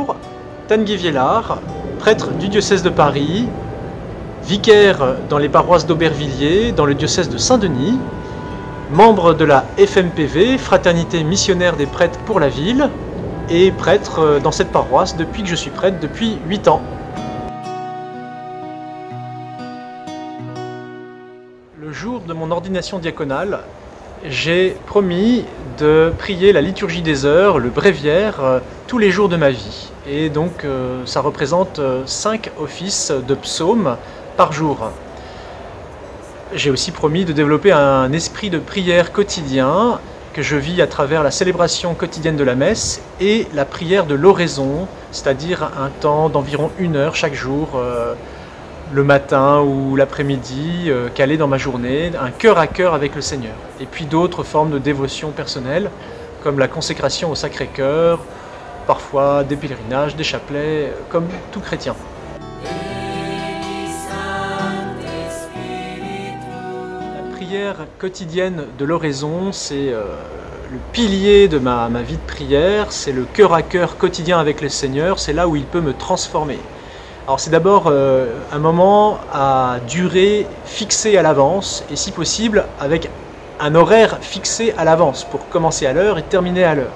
Bonjour, Tanguy Viellard, prêtre du diocèse de Paris, vicaire dans les paroisses d'Aubervilliers, dans le diocèse de Saint-Denis, membre de la FMPV, Fraternité missionnaire des prêtres pour la ville, et prêtre dans cette paroisse depuis que je suis prêtre, depuis 8 ans. Le jour de mon ordination diaconale, j'ai promis de prier la liturgie des heures, le bréviaire, tous les jours de ma vie. Et donc ça représente 5 offices de psaumes par jour. J'ai aussi promis de développer un esprit de prière quotidien que je vis à travers la célébration quotidienne de la messe et la prière de l'oraison, c'est-à-dire un temps d'environ 1 heure chaque jour, le matin ou l'après-midi, calé dans ma journée, un cœur à cœur avec le Seigneur. Et puis d'autres formes de dévotion personnelle, comme la consécration au Sacré-Cœur, parfois des pèlerinages, des chapelets, comme tout chrétien. La prière quotidienne de l'oraison, c'est le pilier de ma vie de prière, c'est le cœur à cœur quotidien avec le Seigneur, c'est là où il peut me transformer. Alors c'est d'abord un moment à durée fixée à l'avance et si possible avec un horaire fixé à l'avance pour commencer à l'heure et terminer à l'heure.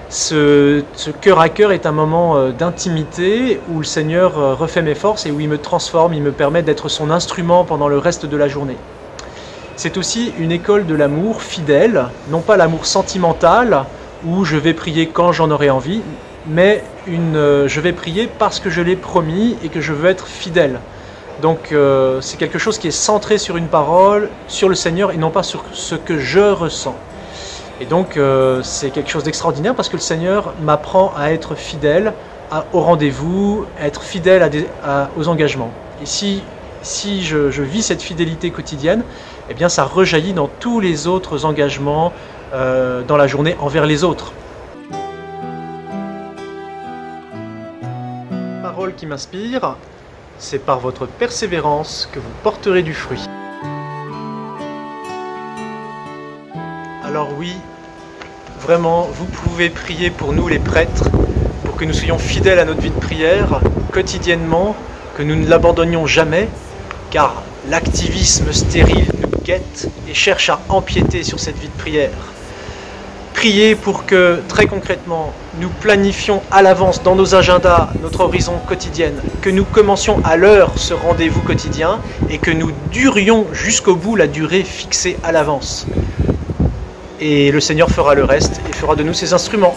Ce cœur à cœur est un moment d'intimité où le Seigneur refait mes forces et où il me transforme, il me permet d'être son instrument pendant le reste de la journée. C'est aussi une école de l'amour fidèle, non pas l'amour sentimental où je vais prier quand j'en aurai envie, mais je vais prier parce que je l'ai promis et que je veux être fidèle. Donc c'est quelque chose qui est centré sur une parole, sur le Seigneur et non pas sur ce que je ressens. Et donc c'est quelque chose d'extraordinaire parce que le Seigneur m'apprend à être fidèle au rendez-vous, à être fidèle aux engagements. Et si je vis cette fidélité quotidienne, eh bien ça rejaillit dans tous les autres engagements dans la journée envers les autres. Parole qui m'inspire, c'est par votre persévérance que vous porterez du fruit. Alors oui, vraiment, vous pouvez prier pour nous les prêtres, pour que nous soyons fidèles à notre vie de prière, quotidiennement, que nous ne l'abandonnions jamais, car l'activisme stérile nous guette et cherche à empiéter sur cette vie de prière. Priez pour que, très concrètement, nous planifions à l'avance dans nos agendas notre horizon quotidienne, que nous commencions à l'heure ce rendez-vous quotidien et que nous durions jusqu'au bout la durée fixée à l'avance. Et le Seigneur fera le reste et fera de nous ses instruments.